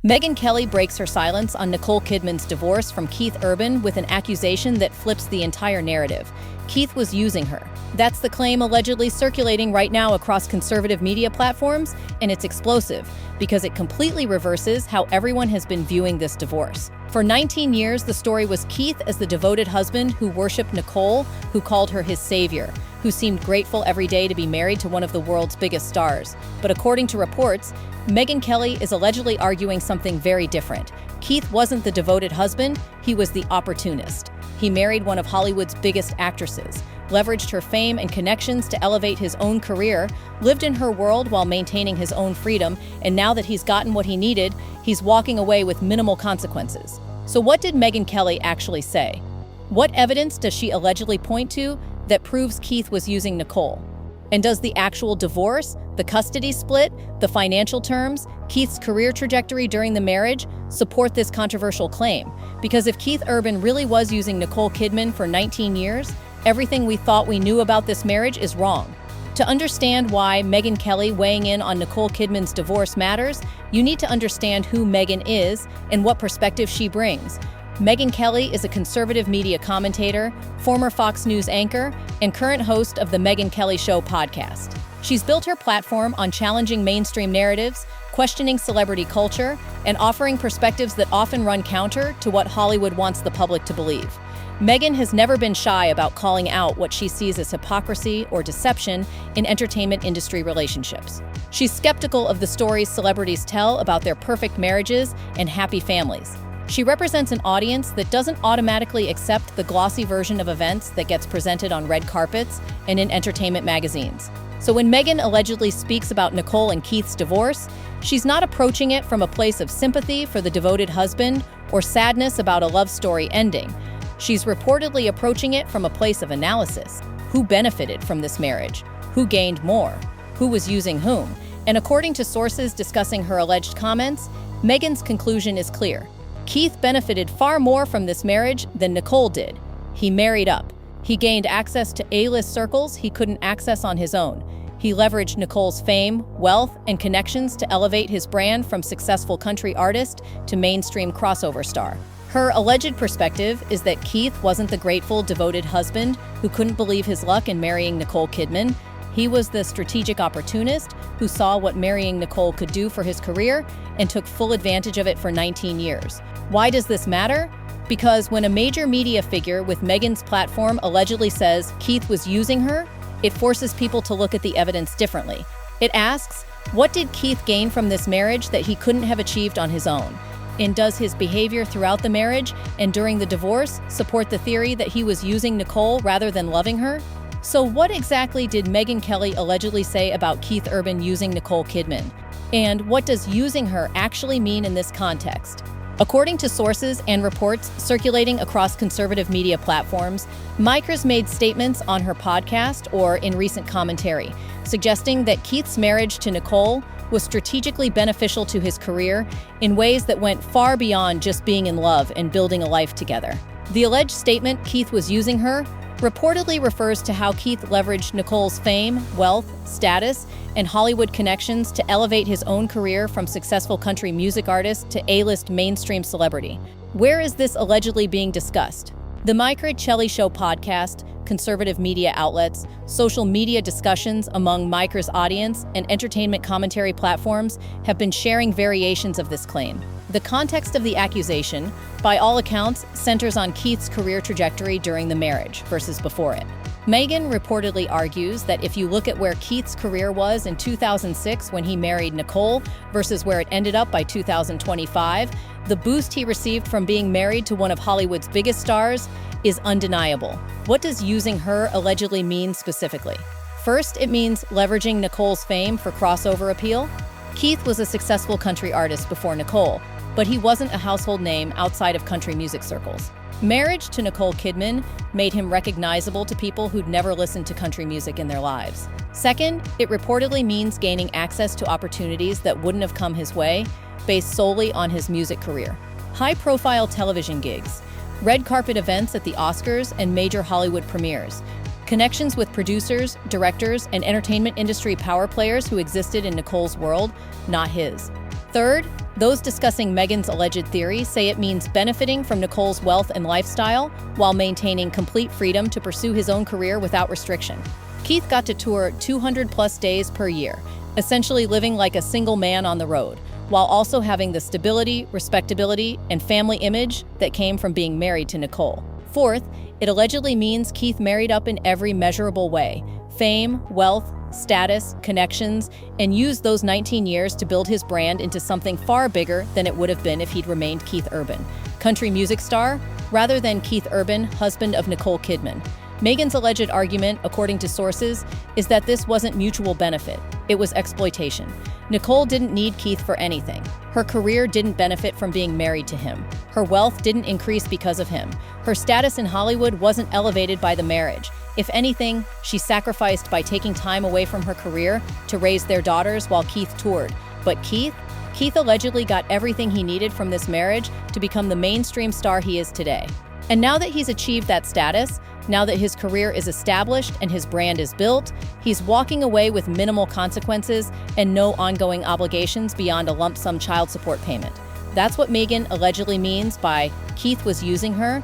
Megyn Kelly breaks her silence on Nicole Kidman's divorce from Keith Urban with an accusation that flips the entire narrative. Keith was using her. That's the claim allegedly circulating right now across conservative media platforms, and it's explosive because it completely reverses how everyone has been viewing this divorce. For 19 years, the story was Keith as the devoted husband who worshipped Nicole, who called her his savior, who seemed grateful every day to be married to one of the world's biggest stars. But according to reports, Megyn Kelly is allegedly arguing something very different. Keith wasn't the devoted husband, he was the opportunist. He married one of Hollywood's biggest actresses, leveraged her fame and connections to elevate his own career, lived in her world while maintaining his own freedom, and now that he's gotten what he needed, he's walking away with minimal consequences. So what did Megyn Kelly actually say? What evidence does she allegedly point to that proves Keith was using Nicole? And does the actual divorce, the custody split, the financial terms, Keith's career trajectory during the marriage support this controversial claim? Because if Keith Urban really was using Nicole Kidman for 19 years, everything we thought we knew about this marriage is wrong. To understand why Megyn Kelly weighing in on Nicole Kidman's divorce matters, you need to understand who Megyn is and what perspective she brings. Megyn Kelly is a conservative media commentator, former Fox News anchor, and current host of the Megyn Kelly Show podcast. She's built her platform on challenging mainstream narratives, questioning celebrity culture, and offering perspectives that often run counter to what Hollywood wants the public to believe. Megyn has never been shy about calling out what she sees as hypocrisy or deception in entertainment industry relationships. She's skeptical of the stories celebrities tell about their perfect marriages and happy families. She represents an audience that doesn't automatically accept the glossy version of events that gets presented on red carpets and in entertainment magazines. So when Megyn allegedly speaks about Nicole and Keith's divorce, she's not approaching it from a place of sympathy for the devoted husband or sadness about a love story ending. She's reportedly approaching it from a place of analysis. Who benefited from this marriage? Who gained more? Who was using whom? And according to sources discussing her alleged comments, Megyn's conclusion is clear. Keith benefited far more from this marriage than Nicole did. He married up. He gained access to A-list circles he couldn't access on his own. He leveraged Nicole's fame, wealth, and connections to elevate his brand from successful country artist to mainstream crossover star. Her alleged perspective is that Keith wasn't the grateful, devoted husband who couldn't believe his luck in marrying Nicole Kidman. He was the strategic opportunist who saw what marrying Nicole could do for his career and took full advantage of it for 19 years. Why does this matter? Because when a major media figure with Megyn's platform allegedly says Keith was using her, it forces people to look at the evidence differently. It asks, what did Keith gain from this marriage that he couldn't have achieved on his own? And does his behavior throughout the marriage and during the divorce support the theory that he was using Nicole rather than loving her? So what exactly did Megyn Kelly allegedly say about Keith Urban using Nicole Kidman? And what does using her actually mean in this context? According to sources and reports circulating across conservative media platforms, Micros made statements on her podcast or in recent commentary, suggesting that Keith's marriage to Nicole was strategically beneficial to his career in ways that went far beyond just being in love and building a life together. The alleged statement, Keith was using her, reportedly refers to how Keith leveraged Nicole's fame, wealth, status, and Hollywood connections to elevate his own career from successful country music artist to A-list mainstream celebrity. Where is this allegedly being discussed? The Megyn Kelly Show podcast, conservative media outlets, social media discussions among Micros audience, and entertainment commentary platforms have been sharing variations of this claim. The context of the accusation, by all accounts, centers on Keith's career trajectory during the marriage versus before it. Megyn reportedly argues that if you look at where Keith's career was in 2006 when he married Nicole versus where it ended up by 2025, the boost he received from being married to one of Hollywood's biggest stars is undeniable. What does using her allegedly mean specifically? First, it means leveraging Nicole's fame for crossover appeal. Keith was a successful country artist before Nicole, but he wasn't a household name outside of country music circles. Marriage to Nicole Kidman made him recognizable to people who'd never listened to country music in their lives. Second, it reportedly means gaining access to opportunities that wouldn't have come his way based solely on his music career. High-profile television gigs, red carpet events at the Oscars and major Hollywood premieres, connections with producers, directors, and entertainment industry power players who existed in Nicole's world, not his. Third, Those discussing Megyn's alleged theory say it means benefiting from Nicole's wealth and lifestyle while maintaining complete freedom to pursue his own career without restriction. Keith got to tour 200-plus days per year, essentially living like a single man on the road, while also having the stability, respectability, and family image that came from being married to Nicole. Fourth, it allegedly means Keith married up in every measurable way: fame, wealth, status, connections, and used those 19 years to build his brand into something far bigger than it would have been if he'd remained Keith Urban, country music star, rather than Keith Urban, husband of Nicole Kidman. Megyn's alleged argument, according to sources, is that this wasn't mutual benefit, it was exploitation. Nicole didn't need Keith for anything. Her career didn't benefit from being married to him. Her wealth didn't increase because of him. Her status in Hollywood wasn't elevated by the marriage. If anything, she sacrificed by taking time away from her career to raise their daughters while Keith toured. But Keith allegedly got everything he needed from this marriage to become the mainstream star he is today. And now that he's achieved that status, now that his career is established and his brand is built, he's walking away with minimal consequences and no ongoing obligations beyond a lump sum child support payment. That's what Megyn allegedly means by Keith was using her,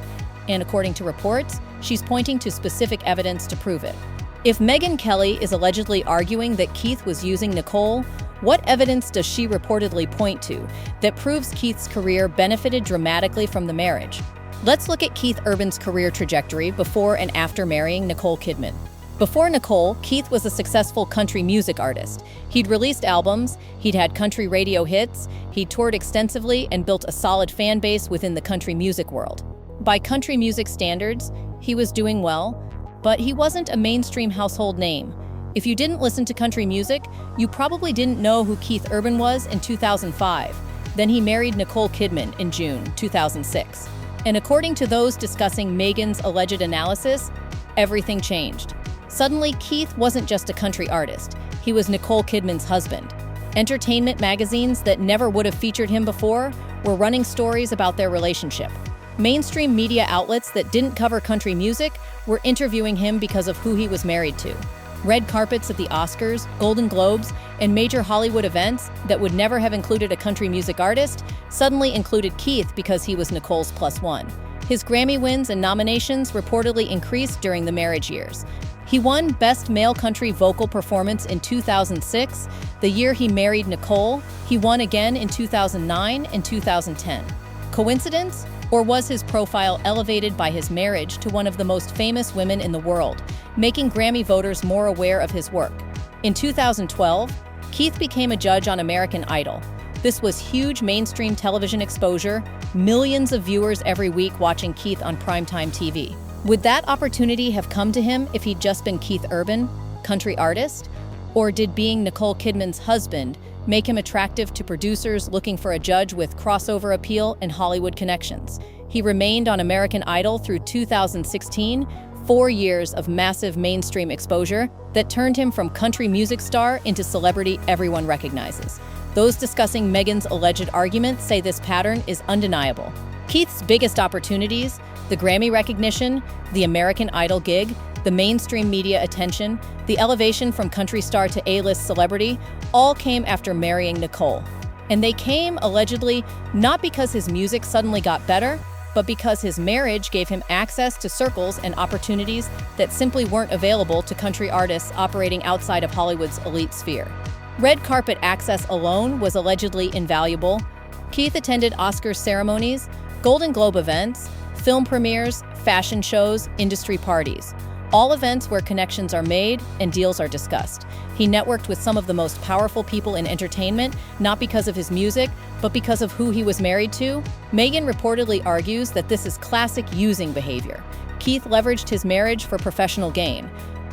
and according to reports, she's pointing to specific evidence to prove it. If Megyn Kelly is allegedly arguing that Keith was using Nicole, what evidence does she reportedly point to that proves Keith's career benefited dramatically from the marriage? Let's look at Keith Urban's career trajectory before and after marrying Nicole Kidman. Before Nicole, Keith was a successful country music artist. He'd released albums, he'd had country radio hits, he'd toured extensively and built a solid fan base within the country music world. By country music standards, he was doing well, but he wasn't a mainstream household name. If you didn't listen to country music, you probably didn't know who Keith Urban was in 2005. Then he married Nicole Kidman in June 2006. And according to those discussing Megyn's alleged analysis, everything changed. Suddenly, Keith wasn't just a country artist. He was Nicole Kidman's husband. Entertainment magazines that never would have featured him before were running stories about their relationship. Mainstream media outlets that didn't cover country music were interviewing him because of who he was married to. Red carpets at the Oscars, Golden Globes, and major Hollywood events that would never have included a country music artist suddenly included Keith because he was Nicole's +1. His Grammy wins and nominations reportedly increased during the marriage years. He won Best Male Country Vocal Performance in 2006, the year he married Nicole. He won again in 2009 and 2010. Coincidence? Or was his profile elevated by his marriage to one of the most famous women in the world, making Grammy voters more aware of his work? In 2012, Keith became a judge on American Idol. This was huge mainstream television exposure, millions of viewers every week watching Keith on primetime TV. Would that opportunity have come to him if he'd just been Keith Urban, country artist? Or did being Nicole Kidman's husband make him attractive to producers looking for a judge with crossover appeal and Hollywood connections? He remained on American Idol through 2016, 4 years of massive mainstream exposure that turned him from country music star into celebrity everyone recognizes. Those discussing Megyn's alleged argument say this pattern is undeniable. Keith's biggest opportunities, the Grammy recognition, the American Idol gig, the mainstream media attention, the elevation from country star to A-list celebrity, all came after marrying Nicole. And they came, allegedly, not because his music suddenly got better, but because his marriage gave him access to circles and opportunities that simply weren't available to country artists operating outside of Hollywood's elite sphere. Red carpet access alone was allegedly invaluable. Keith attended Oscars ceremonies, Golden Globe events, film premieres, fashion shows, industry parties. All events where connections are made and deals are discussed. He networked with some of the most powerful people in entertainment, not because of his music, but because of who he was married to. Megyn reportedly argues that this is classic using behavior. Keith leveraged his marriage for professional gain.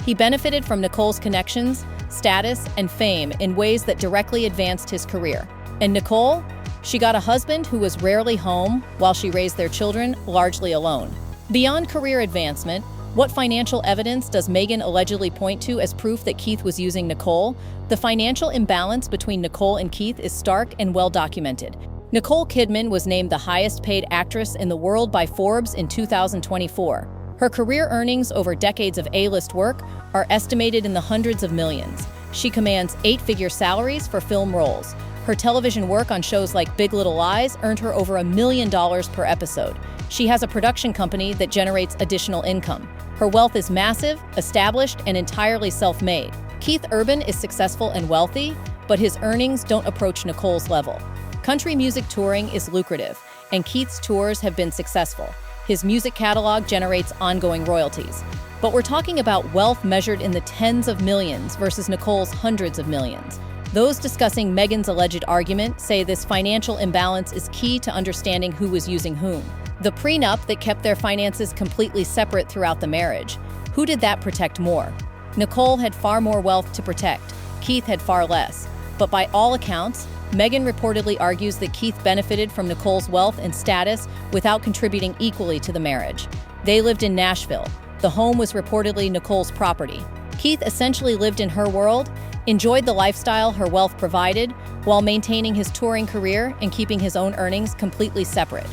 He benefited from Nicole's connections, status, and fame in ways that directly advanced his career. And Nicole? She got a husband who was rarely home while she raised their children largely alone. Beyond career advancement, what financial evidence does Megyn allegedly point to as proof that Keith was using Nicole? The financial imbalance between Nicole and Keith is stark and well documented. Nicole Kidman was named the highest-paid actress in the world by Forbes in 2024. Her career earnings over decades of A-list work are estimated in the hundreds of millions. She commands 8-figure salaries for film roles. Her television work on shows like Big Little Lies earned her over $1 million per episode. She has a production company that generates additional income. Her wealth is massive, established, and entirely self-made. Keith Urban is successful and wealthy, but his earnings don't approach Nicole's level. Country music touring is lucrative, and Keith's tours have been successful. His music catalog generates ongoing royalties. But we're talking about wealth measured in the tens of millions versus Nicole's hundreds of millions. Those discussing Megyn's alleged argument say this financial imbalance is key to understanding who was using whom. The prenup that kept their finances completely separate throughout the marriage. Who did that protect more? Nicole had far more wealth to protect. Keith had far less. But by all accounts, Megyn reportedly argues that Keith benefited from Nicole's wealth and status without contributing equally to the marriage. They lived in Nashville. The home was reportedly Nicole's property. Keith essentially lived in her world, enjoyed the lifestyle her wealth provided, while maintaining his touring career and keeping his own earnings completely separate.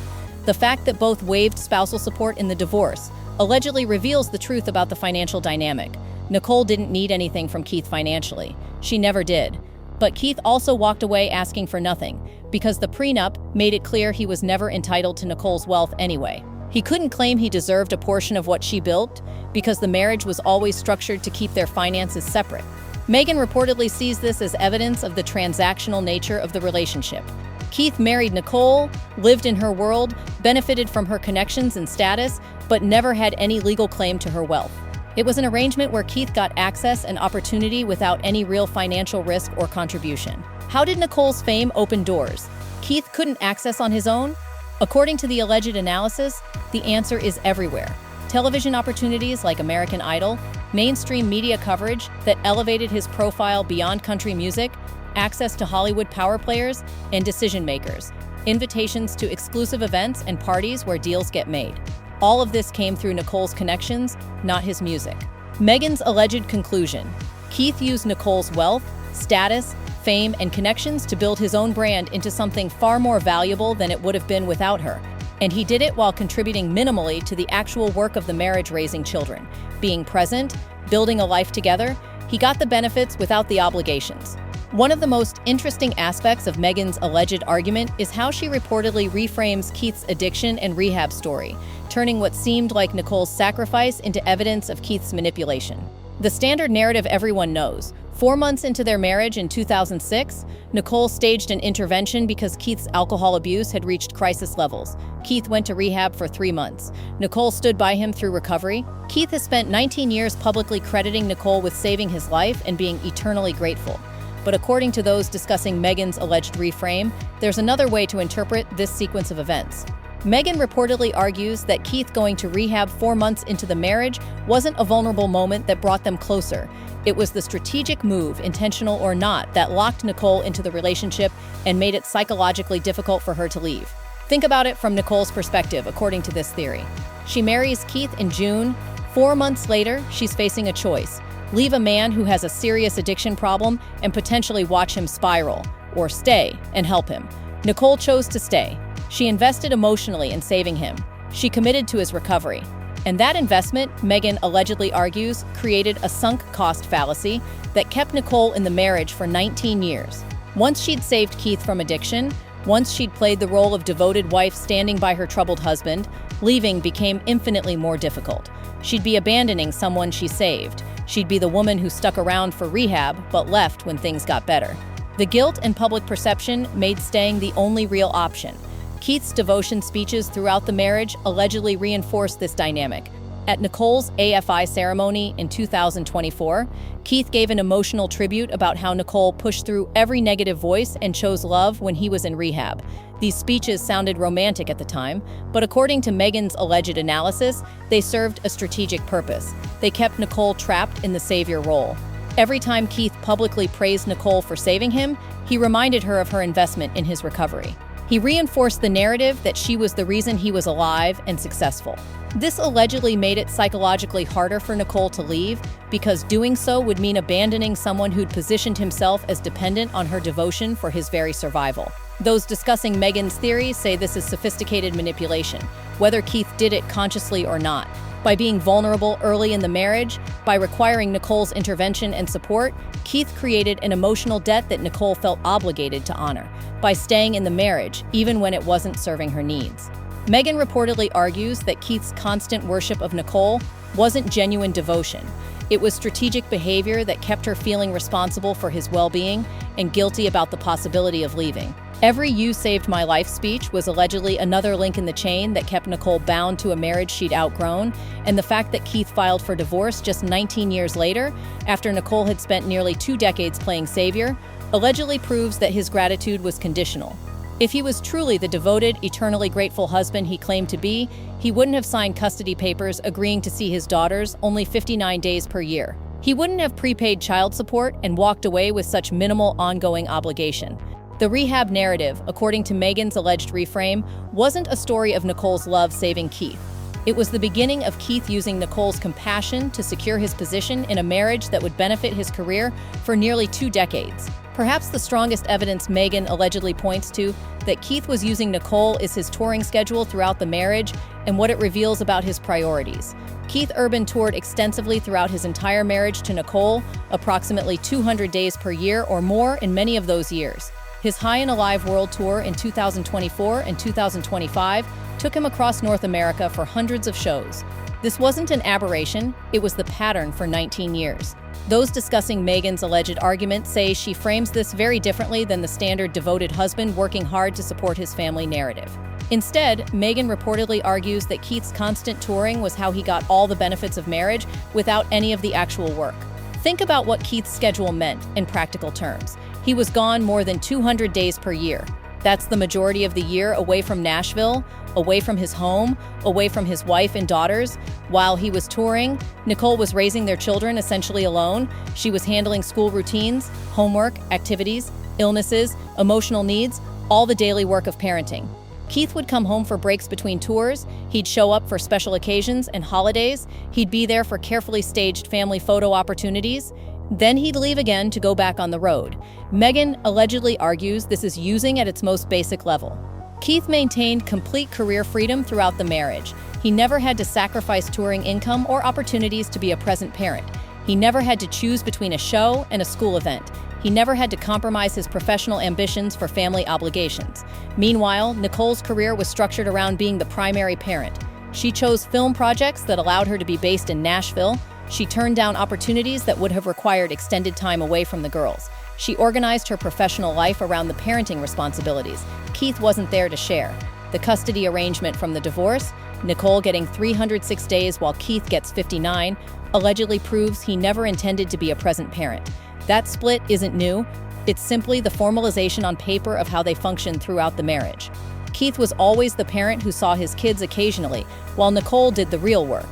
The fact that both waived spousal support in the divorce allegedly reveals the truth about the financial dynamic. Nicole didn't need anything from Keith financially. She never did. But Keith also walked away asking for nothing, because the prenup made it clear he was never entitled to Nicole's wealth anyway. He couldn't claim he deserved a portion of what she built, because the marriage was always structured to keep their finances separate. Megyn reportedly sees this as evidence of the transactional nature of the relationship. Keith married Nicole, lived in her world, benefited from her connections and status, but never had any legal claim to her wealth. It was an arrangement where Keith got access and opportunity without any real financial risk or contribution. How did Nicole's fame open doors Keith couldn't access on his own? According to the alleged analysis, the answer is everywhere. Television opportunities like American Idol, mainstream media coverage that elevated his profile beyond country music, access to Hollywood power players and decision makers, invitations to exclusive events and parties where deals get made. All of this came through Nicole's connections, not his music. Megyn's alleged conclusion: Keith used Nicole's wealth, status, fame, and connections to build his own brand into something far more valuable than it would have been without her. And he did it while contributing minimally to the actual work of the marriage, raising children. Being present, building a life together, he got the benefits without the obligations. One of the most interesting aspects of Megyn's alleged argument is how she reportedly reframes Keith's addiction and rehab story, turning what seemed like Nicole's sacrifice into evidence of Keith's manipulation. The standard narrative everyone knows. 4 months into their marriage in 2006, Nicole staged an intervention because Keith's alcohol abuse had reached crisis levels. Keith went to rehab for 3 months. Nicole stood by him through recovery. Keith has spent 19 years publicly crediting Nicole with saving his life and being eternally grateful. But according to those discussing Megyn's alleged reframe, there's another way to interpret this sequence of events. Megyn reportedly argues that Keith going to rehab 4 months into the marriage wasn't a vulnerable moment that brought them closer. It was the strategic move, intentional or not, that locked Nicole into the relationship and made it psychologically difficult for her to leave. Think about it from Nicole's perspective, according to this theory. She marries Keith in June. 4 months later, she's facing a choice: leave a man who has a serious addiction problem and potentially watch him spiral, or stay and help him. Nicole chose to stay. She invested emotionally in saving him. She committed to his recovery. And that investment, Megyn allegedly argues, created a sunk cost fallacy that kept Nicole in the marriage for 19 years. Once she'd saved Keith from addiction, once she'd played the role of devoted wife standing by her troubled husband, leaving became infinitely more difficult. She'd be abandoning someone she saved. She'd be the woman who stuck around for rehab but left when things got better. The guilt and public perception made staying the only real option. Keith's devotion speeches throughout the marriage allegedly reinforced this dynamic. At Nicole's AFI ceremony in 2024, Keith gave an emotional tribute about how Nicole pushed through every negative voice and chose love when he was in rehab. These speeches sounded romantic at the time, but according to Megyn's alleged analysis, they served a strategic purpose. They kept Nicole trapped in the savior role. Every time Keith publicly praised Nicole for saving him, he reminded her of her investment in his recovery. He reinforced the narrative that she was the reason he was alive and successful. This allegedly made it psychologically harder for Nicole to leave, because doing so would mean abandoning someone who'd positioned himself as dependent on her devotion for his very survival. Those discussing Megyn's theory say this is sophisticated manipulation. whether Keith did it consciously or not. By being vulnerable early in the marriage, by requiring Nicole's intervention and support, Keith created an emotional debt that Nicole felt obligated to honor. By staying in the marriage, even when it wasn't serving her needs. Megyn reportedly argues that Keith's constant worship of Nicole wasn't genuine devotion. It was strategic behavior that kept her feeling responsible for his well-being and guilty about the possibility of leaving. Every "You saved my life" speech was allegedly another link in the chain that kept Nicole bound to a marriage she'd outgrown, and the fact that Keith filed for divorce just 19 years later, after Nicole had spent nearly 2 decades playing savior, allegedly proves that his gratitude was conditional. If he was truly the devoted, eternally grateful husband he claimed to be, he wouldn't have signed custody papers agreeing to see his daughters only 59 days per year. He wouldn't have prepaid child support and walked away with such minimal ongoing obligation. The rehab narrative, according to Megyn's alleged reframe, wasn't a story of Nicole's love saving Keith. It was the beginning of Keith using Nicole's compassion to secure his position in a marriage that would benefit his career for nearly 2 decades. Perhaps the strongest evidence Megyn allegedly points to that Keith was using Nicole is his touring schedule throughout the marriage and what it reveals about his priorities. Keith Urban toured extensively throughout his entire marriage to Nicole, approximately 200 days per year or more in many of those years. His High and Alive World Tour in 2024 and 2025 took him across North America for hundreds of shows. This wasn't an aberration, it was the pattern for 19 years. Those discussing Megyn's alleged argument say she frames this very differently than the standard devoted husband working hard to support his family narrative. Instead, Megyn reportedly argues that Keith's constant touring was how he got all the benefits of marriage without any of the actual work. Think about what Keith's schedule meant in practical terms. He was gone more than 200 days per year. That's the majority of the year away from Nashville, away from his home, away from his wife and daughters. While he was touring, Nicole was raising their children essentially alone. She was handling school routines, homework, activities, illnesses, emotional needs, all the daily work of parenting. Keith would come home for breaks between tours, he'd show up for special occasions and holidays, he'd be there for carefully staged family photo opportunities, then he'd leave again to go back on the road. Megyn allegedly argues this is using at its most basic level. Keith maintained complete career freedom throughout the marriage. He never had to sacrifice touring income or opportunities to be a present parent. He never had to choose between a show and a school event. He never had to compromise his professional ambitions for family obligations. Meanwhile, Nicole's career was structured around being the primary parent. She chose film projects that allowed her to be based in Nashville. She turned down opportunities that would have required extended time away from the girls. She organized her professional life around the parenting responsibilities Keith wasn't there to share. The custody arrangement from the divorce, Nicole getting 306 days while Keith gets 59, allegedly proves he never intended to be a present parent. That split isn't new. It's simply the formalization on paper of how they functioned throughout the marriage. Keith was always the parent who saw his kids occasionally, while Nicole did the real work.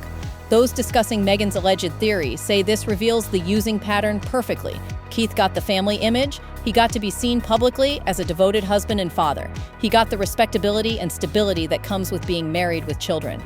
Those discussing Megyn's alleged theory say this reveals the using pattern perfectly. Keith got the family image, he got to be seen publicly as a devoted husband and father. He got the respectability and stability that comes with being married with children.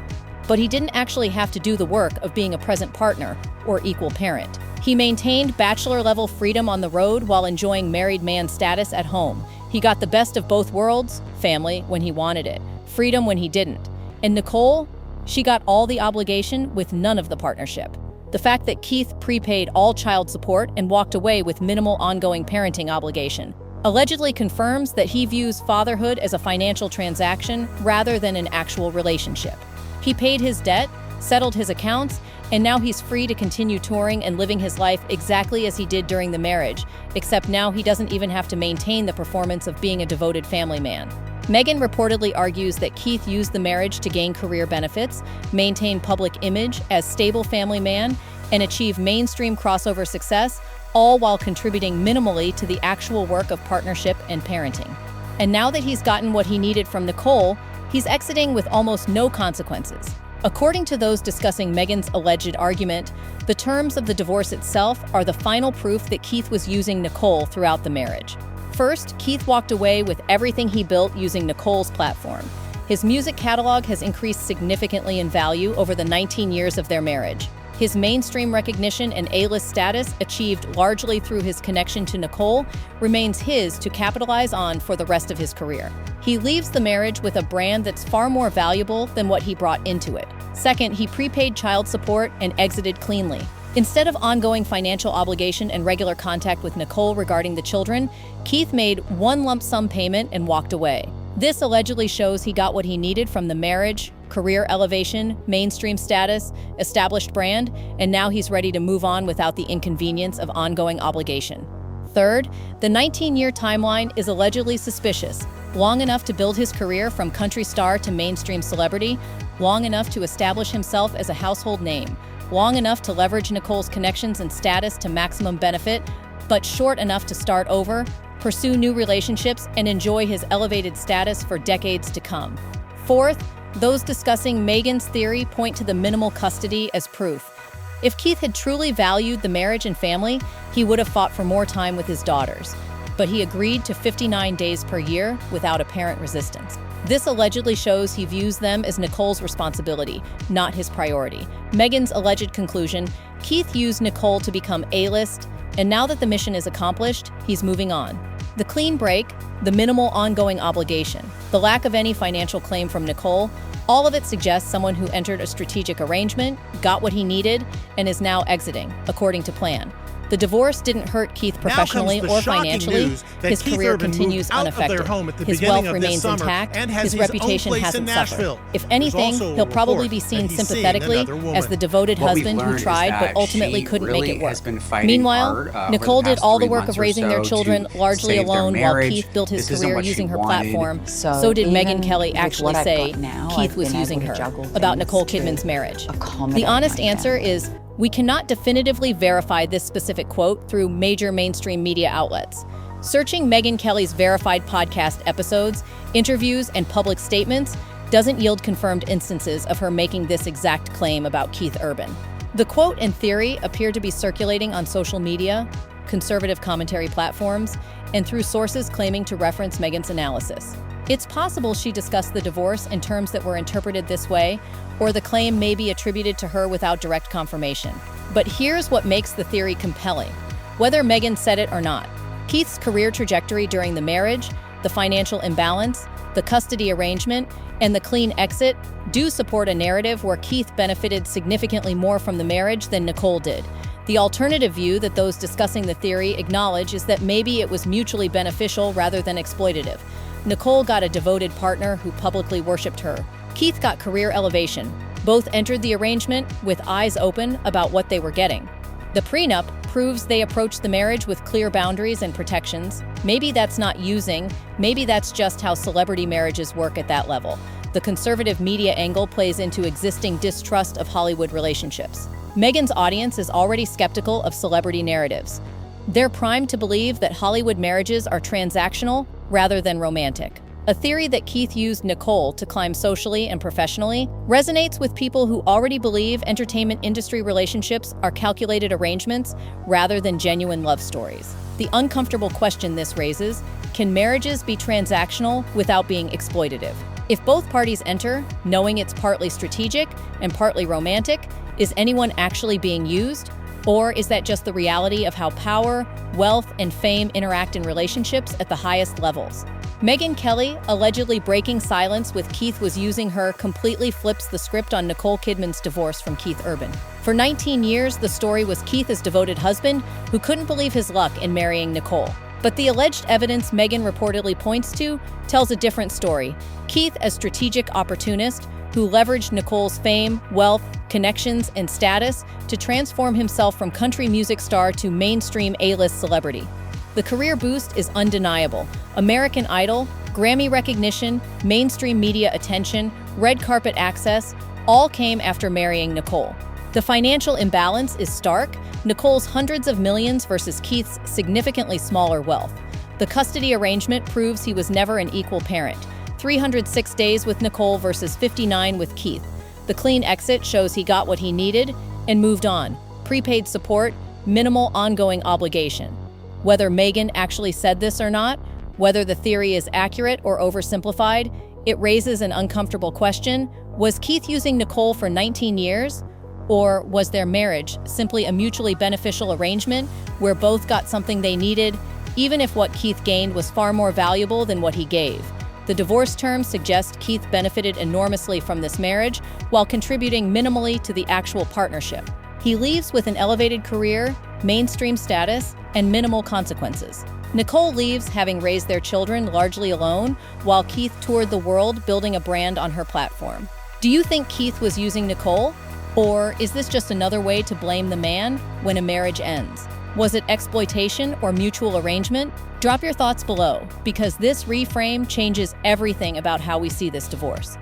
But he didn't actually have to do the work of being a present partner or equal parent. He maintained bachelor-level freedom on the road while enjoying married man status at home. He got the best of both worlds, family when he wanted it, freedom when he didn't. And Nicole, she got all the obligation with none of the partnership. The fact that Keith prepaid all child support and walked away with minimal ongoing parenting obligation allegedly confirms that he views fatherhood as a financial transaction rather than an actual relationship. He paid his debt, settled his accounts, and now he's free to continue touring and living his life exactly as he did during the marriage, except now he doesn't even have to maintain the performance of being a devoted family man. Megyn reportedly argues that Keith used the marriage to gain career benefits, maintain public image as stable family man, and achieve mainstream crossover success, all while contributing minimally to the actual work of partnership and parenting. And now that he's gotten what he needed from Nicole, he's exiting with almost no consequences. According to those discussing Megyn's alleged argument, the terms of the divorce itself are the final proof that Keith was using Nicole throughout the marriage. First, Keith walked away with everything he built using Nicole's platform. His music catalog has increased significantly in value over the 19 years of their marriage. His mainstream recognition and A-list status, achieved largely through his connection to Nicole, remains his to capitalize on for the rest of his career. He leaves the marriage with a brand that's far more valuable than what he brought into it. Second, he prepaid child support and exited cleanly. Instead of ongoing financial obligation and regular contact with Nicole regarding the children, Keith made one lump sum payment and walked away. This allegedly shows he got what he needed from the marriage, career elevation, mainstream status, established brand, and now he's ready to move on without the inconvenience of ongoing obligation. Third, the 19-year timeline is allegedly suspicious, long enough to build his career from country star to mainstream celebrity, long enough to establish himself as a household name, long enough to leverage Nicole's connections and status to maximum benefit, but short enough to start over, pursue new relationships, and enjoy his elevated status for decades to come. Fourth, those discussing Megyn's theory point to the minimal custody as proof. If Keith had truly valued the marriage and family, he would have fought for more time with his daughters. But he agreed to 59 days per year without apparent resistance. This allegedly shows he views them as Nicole's responsibility, not his priority. Megyn's alleged conclusion: Keith used Nicole to become A-list, and now that the mission is accomplished, he's moving on. The clean break, the minimal ongoing obligation, the lack of any financial claim from Nicole, all of it suggests someone who entered a strategic arrangement, got what he needed, and is now exiting, according to plan. The divorce didn't hurt Keith professionally or financially. His career continues unaffected. His wealth remains intact. His reputation hasn't suffered. If anything, he'll probably be seen sympathetically as the devoted husband who tried but ultimately couldn't make it work. Meanwhile, Nicole did all the work of raising their children largely alone while Keith built his career using her platform. So did Megyn Kelly actually say Keith was using her about Nicole Kidman's marriage? The honest answer is, we cannot definitively verify this specific quote through major mainstream media outlets. Searching Megyn Kelly's verified podcast episodes, interviews, and public statements doesn't yield confirmed instances of her making this exact claim about Keith Urban. The quote and theory appear to be circulating on social media, conservative commentary platforms, and through sources claiming to reference Megyn's analysis. It's possible she discussed the divorce in terms that were interpreted this way, or the claim may be attributed to her without direct confirmation. But here's what makes the theory compelling. Whether Megyn said it or not, Keith's career trajectory during the marriage, the financial imbalance, the custody arrangement, and the clean exit do support a narrative where Keith benefited significantly more from the marriage than Nicole did. The alternative view that those discussing the theory acknowledge is that maybe it was mutually beneficial rather than exploitative. Nicole got a devoted partner who publicly worshipped her. Keith got career elevation. Both entered the arrangement with eyes open about what they were getting. The prenup proves they approached the marriage with clear boundaries and protections. Maybe that's not using, maybe that's just how celebrity marriages work at that level. The conservative media angle plays into existing distrust of Hollywood relationships. Megyn's audience is already skeptical of celebrity narratives. They're primed to believe that Hollywood marriages are transactional rather than romantic. A theory that Keith used Nicole to climb socially and professionally resonates with people who already believe entertainment industry relationships are calculated arrangements rather than genuine love stories. The uncomfortable question this raises: can marriages be transactional without being exploitative? If both parties enter, knowing it's partly strategic and partly romantic, is anyone actually being used? Or is that just the reality of how power, wealth, and fame interact in relationships at the highest levels? Megyn Kelly allegedly breaking silence with Keith was using her completely flips the script on Nicole Kidman's divorce from Keith Urban. For 19 years, the story was Keith's devoted husband who couldn't believe his luck in marrying Nicole. But the alleged evidence Megyn reportedly points to tells a different story. Keith, a strategic opportunist who leveraged Nicole's fame, wealth, connections, and status to transform himself from country music star to mainstream A-list celebrity. The career boost is undeniable. American Idol, Grammy recognition, mainstream media attention, red carpet access, all came after marrying Nicole. The financial imbalance is stark: Nicole's hundreds of millions versus Keith's significantly smaller wealth. The custody arrangement proves he was never an equal parent: 306 days with Nicole versus 59 with Keith. The clean exit shows he got what he needed and moved on. Prepaid support, minimal ongoing obligation. Whether Megyn actually said this or not, whether the theory is accurate or oversimplified, it raises an uncomfortable question: was Keith using Nicole for 19 years? Or was their marriage simply a mutually beneficial arrangement where both got something they needed, even if what Keith gained was far more valuable than what he gave? The divorce terms suggest Keith benefited enormously from this marriage while contributing minimally to the actual partnership. He leaves with an elevated career, mainstream status, and minimal consequences. Nicole leaves having raised their children largely alone, while Keith toured the world building a brand on her platform. Do you think Keith was using Nicole? Or is this just another way to blame the man when a marriage ends? Was it exploitation or mutual arrangement? Drop your thoughts below, because this reframe changes everything about how we see this divorce.